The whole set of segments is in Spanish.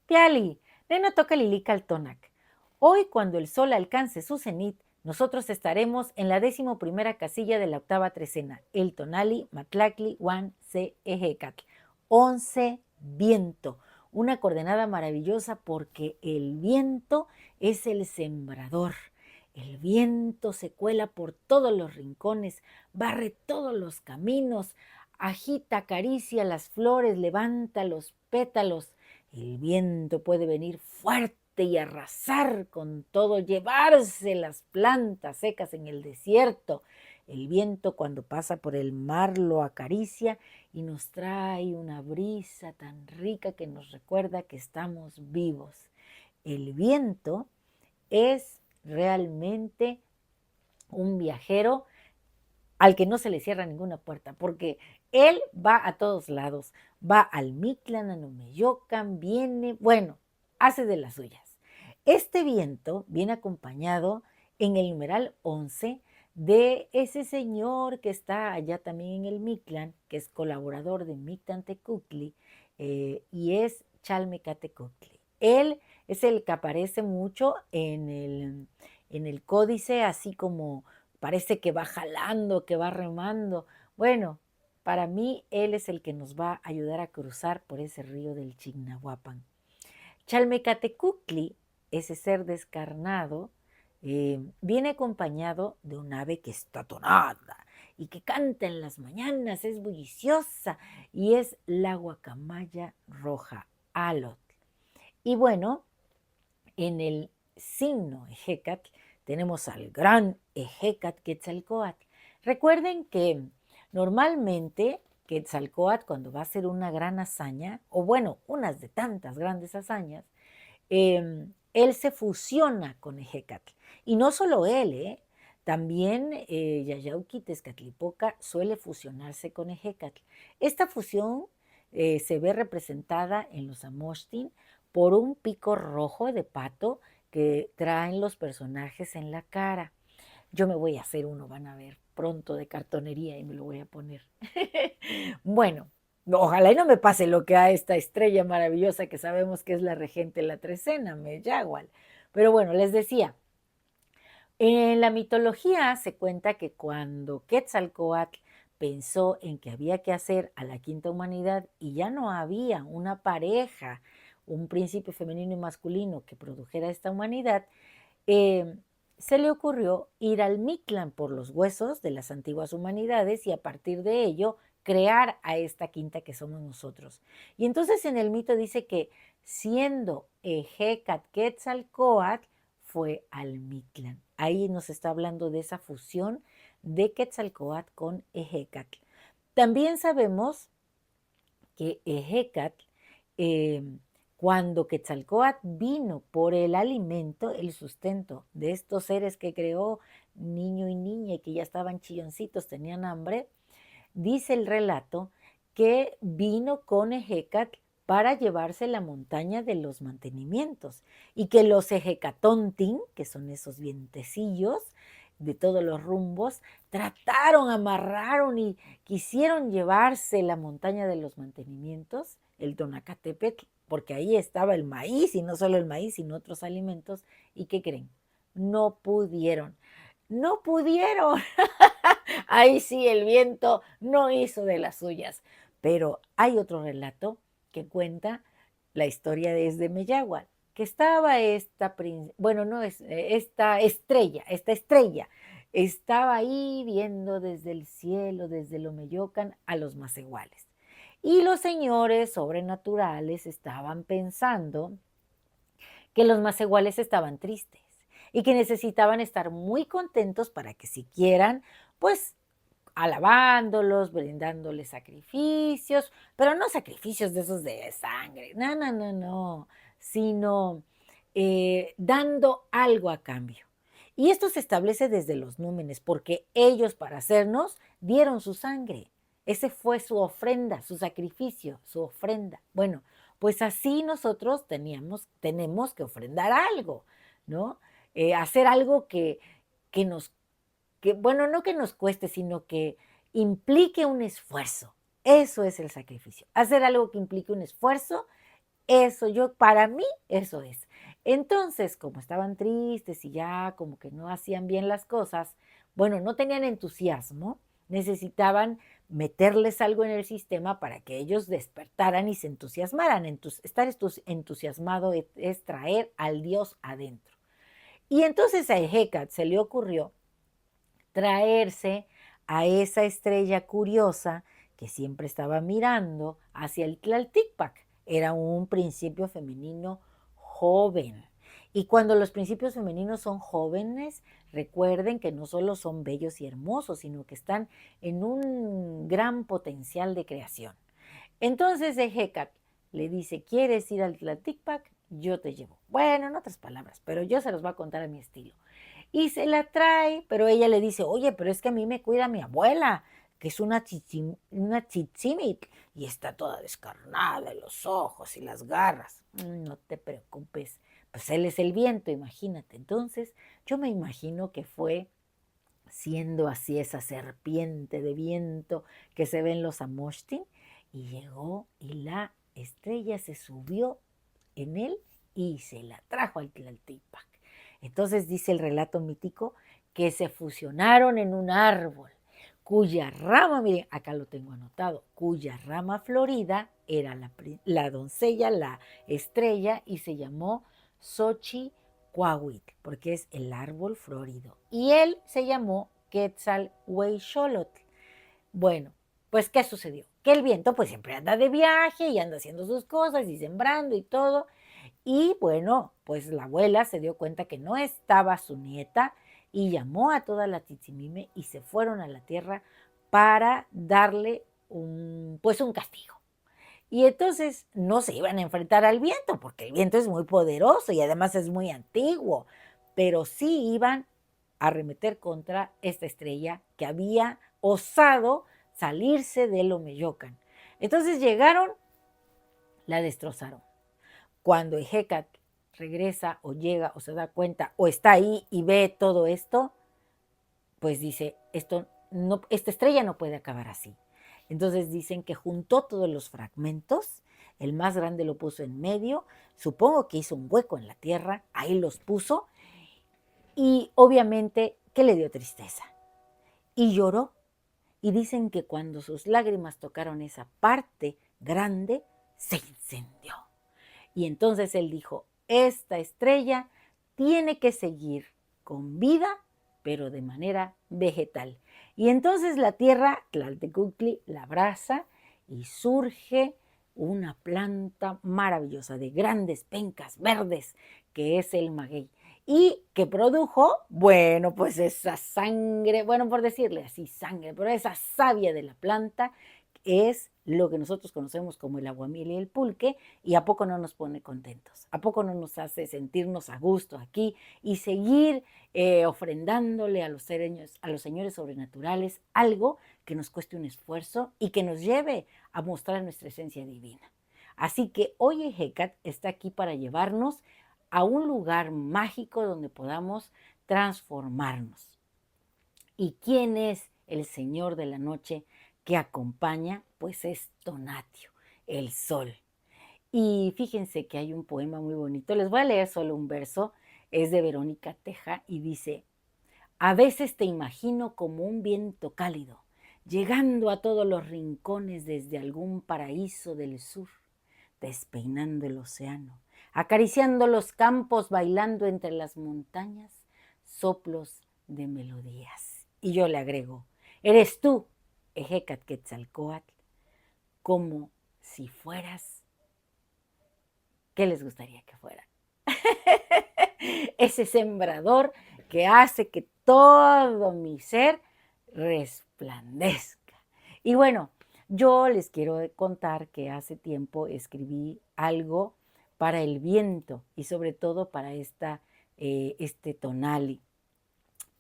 Piali, nena toca Lilica Altonac. Hoy, cuando el sol alcance su cenit, nosotros estaremos en la 11ª casilla de la octava trecena, el Tonali, Matlacli, Huan, Se, Ejecatl. 11 viento, una coordenada maravillosa porque el viento es el sembrador. El viento se cuela por todos los rincones, barre todos los caminos, agita, acaricia las flores, levanta los pétalos. El viento puede venir fuerte y arrasar con todo, llevarse las plantas secas en el desierto. El viento cuando pasa por el mar lo acaricia y nos trae una brisa tan rica que nos recuerda que estamos vivos. El viento es realmente un viajero al que no se le cierra ninguna puerta, porque él va a todos lados, va al Mictlán, a Nomeyocan, viene, bueno, hace de las suyas. Este viento viene acompañado en el numeral 11 de ese señor que está allá también en el Mictlán, que es colaborador de Mictlantecuhtli, y es Chalmecatecuhtli. Él es el que aparece mucho en el códice, así como parece que va jalando, que va remando. Bueno, para mí él es el que nos va a ayudar a cruzar por ese río del Chignahuapan. Chalmecatecuhtli, ese ser descarnado, viene acompañado de un ave que está tonada y que canta en las mañanas, es bulliciosa y es la guacamaya roja, Alot. Y bueno, en el signo Ejecatl tenemos al gran Ejecatl Quetzalcóatl. Recuerden que normalmente Quetzalcóatl, cuando va a hacer una gran hazaña, o bueno, unas de tantas grandes hazañas, él se fusiona con Ejecatl. Y no solo él, también Yayauqui Tezcatlipoca suele fusionarse con Ejecatl. Esta fusión se ve representada en los Amoxtin por un pico rojo de pato que traen los personajes en la cara. Yo me voy a hacer uno, van a ver pronto de cartonería y me lo voy a poner. Bueno, ojalá y no me pase lo que a esta estrella maravillosa que sabemos que es la regente de la trecena, Meyagual. Pero bueno, les decía, en la mitología se cuenta que cuando Quetzalcóatl pensó en que había que hacer a la quinta humanidad y ya no había una pareja, un príncipe femenino y masculino que produjera esta humanidad, eh, se le ocurrió ir al Mictlán por los huesos de las antiguas humanidades y a partir de ello crear a esta quinta que somos nosotros. Y entonces en el mito dice que siendo Ejecatl Quetzalcóatl fue al Mictlán. Ahí nos está hablando de esa fusión de Quetzalcóatl con Ejecatl. También sabemos que Ejecatl, cuando Quetzalcóatl vino por el alimento, el sustento de estos seres que creó, niño y niña, y que ya estaban chilloncitos, tenían hambre, dice el relato que vino con Ejecatl para llevarse la montaña de los mantenimientos y que los Ejecatontin, que son esos vientecillos de todos los rumbos, trataron, amarraron y quisieron llevarse la montaña de los mantenimientos, el Tonacatepetl, porque ahí estaba el maíz y no solo el maíz, sino otros alimentos. ¿Y qué creen? No pudieron. No pudieron. Ahí sí el viento no hizo de las suyas. Pero hay otro relato que cuenta la historia desde Meyagual, que estaba bueno, no es esta estrella, estaba ahí viendo desde el cielo, desde el Omeyocan, a los macehuales. Y los señores sobrenaturales estaban pensando que los macehuales estaban tristes y que necesitaban estar muy contentos para que siguieran, pues, alabándolos, brindándoles sacrificios, pero no sacrificios de esos de sangre, no, no, no, no, sino dando algo a cambio. Y esto se establece desde los númenes, porque ellos para hacernos dieron su sangre. Ese fue su ofrenda, su sacrificio, su ofrenda. Bueno, pues así nosotros tenemos que ofrendar algo, ¿no? Hacer algo que nos bueno, no que nos cueste, sino que implique un esfuerzo. Eso es el sacrificio. Hacer algo que implique un esfuerzo Eso, para mí, eso es. Entonces, como estaban tristes y ya como que no hacían bien las cosas, bueno, no tenían entusiasmo, necesitaban meterles algo en el sistema para que ellos despertaran y se entusiasmaran. Estar entusiasmado es traer al Dios adentro. Y entonces a Ejecat se le ocurrió traerse a esa estrella curiosa que siempre estaba mirando hacia el Tlaltípac. Era un principio femenino joven. Y cuando los principios femeninos son jóvenes, recuerden que no solo son bellos y hermosos, sino que están en un gran potencial de creación. Entonces Hecat le dice, ¿quieres ir al Tlaltípac? Yo te llevo. Bueno, en otras palabras, pero yo se los voy a contar a mi estilo. Y se la trae, pero ella le dice, oye, pero es que a mí me cuida mi abuela, que es una chichimit, y está toda descarnada, los ojos y las garras. No te preocupes, pues él es el viento, imagínate. Entonces, yo me imagino que fue siendo así esa serpiente de viento que se ve en los Amoshtin, y llegó y la estrella se subió en él y se la trajo al Tlaltípac. Entonces dice el relato mítico que se fusionaron en un árbol cuya rama, miren, acá lo tengo anotado, cuya rama florida era la doncella, la estrella, y se llamó Xochicuahuitl, porque es el árbol florido. Y él se llamó Quetzalhueixolotl. Bueno, pues ¿qué sucedió? Que el viento pues siempre anda de viaje y anda haciendo sus cosas y sembrando y todo. Y bueno, pues la abuela se dio cuenta que no estaba su nieta y llamó a toda la Tzitzimime y se fueron a la tierra para darle pues un castigo. Y entonces no se iban a enfrentar al viento, porque el viento es muy poderoso y además es muy antiguo, pero sí iban a arremeter contra esta estrella que había osado salirse del Omeyocan. Entonces llegaron, la destrozaron. Cuando Hecat regresa o llega o se da cuenta o está ahí y ve todo esto, pues dice, esta estrella no puede acabar así. Entonces dicen que juntó todos los fragmentos, el más grande lo puso en medio, supongo que hizo un hueco en la tierra, ahí los puso, y obviamente que le dio tristeza. Y lloró. Y dicen que cuando sus lágrimas tocaron esa parte grande, se incendió. Y entonces él dijo, esta estrella tiene que seguir con vida, pero de manera vegetal. Y entonces la tierra, Tlaltecuhtli, la abraza y surge una planta maravillosa de grandes pencas verdes, que es el maguey. Y que produjo, bueno, pues esa sangre, bueno, por decirle así, sangre, pero esa savia de la planta es lo que nosotros conocemos como el aguamiel y el pulque, y a poco no nos pone contentos, a poco no nos hace sentirnos a gusto aquí y seguir ofrendándole a los señores sobrenaturales algo que nos cueste un esfuerzo y que nos lleve a mostrar nuestra esencia divina. Así que hoy Hecat está aquí para llevarnos a un lugar mágico donde podamos transformarnos. ¿Y quién es el Señor de la noche que acompaña? Pues es Tonatio, el sol. Y fíjense que hay un poema muy bonito, les voy a leer solo un verso, es de Verónica Teja y dice, a veces te imagino como un viento cálido, llegando a todos los rincones desde algún paraíso del sur, despeinando el océano, acariciando los campos, bailando entre las montañas, soplos de melodías. Y yo le agrego, eres tú, Ejecat Quetzalcóatl, como si fueras, ¿qué les gustaría que fuera? Ese sembrador que hace que todo mi ser resplandezca. Y bueno, yo les quiero contar que hace tiempo escribí algo para el viento y sobre todo para este tonali,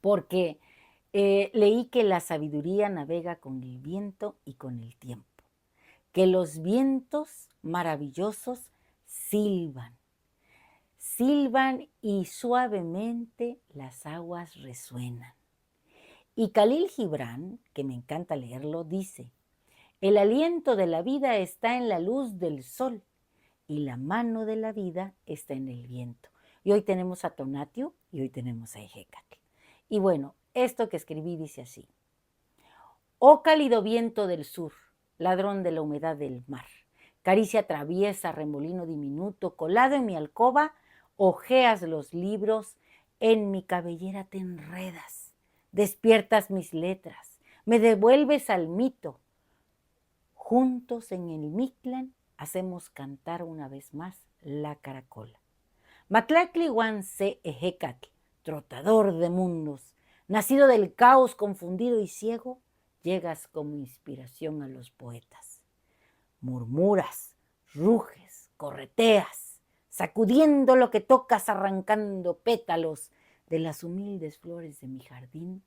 porque leí que la sabiduría navega con el viento y con el tiempo, que los vientos maravillosos silban y suavemente las aguas resuenan. Y Khalil Gibran, que me encanta leerlo, dice, el aliento de la vida está en la luz del sol y la mano de la vida está en el viento. Y hoy tenemos a Tonatiuh y hoy tenemos a Ejecatl. Y bueno, esto que escribí dice así: oh cálido viento del sur, ladrón de la humedad del mar, caricia traviesa, remolino diminuto, colado en mi alcoba, hojeas los libros, en mi cabellera te enredas, despiertas mis letras, me devuelves al mito. Juntos en el Mictlán hacemos cantar una vez más la caracola. Matlactli se Ejecatl, trotador de mundos, nacido del caos confundido y ciego, llegas como inspiración a los poetas. Murmuras, ruges, correteas, sacudiendo lo que tocas, arrancando pétalos de las humildes flores de mi jardín,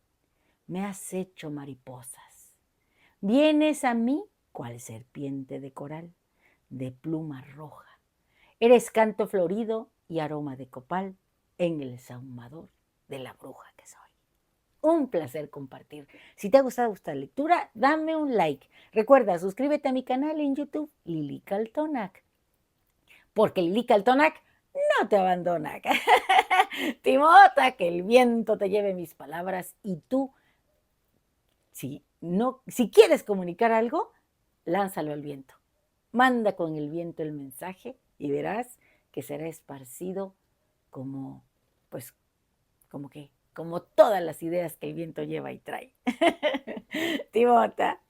me has hecho mariposas. Vienes a mí cual serpiente de coral, de pluma roja. Eres canto florido y aroma de copal en el sahumador de la bruja que soy. Un placer compartir. Si te ha gustado esta lectura, dame un like. Recuerda, suscríbete a mi canal en YouTube, Lili Kaltonak. Porque Lili Kaltonak no te abandona. Timota, que el viento te lleve mis palabras y tú, si quieres comunicar algo, lánzalo al viento. Manda con el viento el mensaje y verás que será esparcido como, pues, como todas las ideas que el viento lleva y trae. Timota.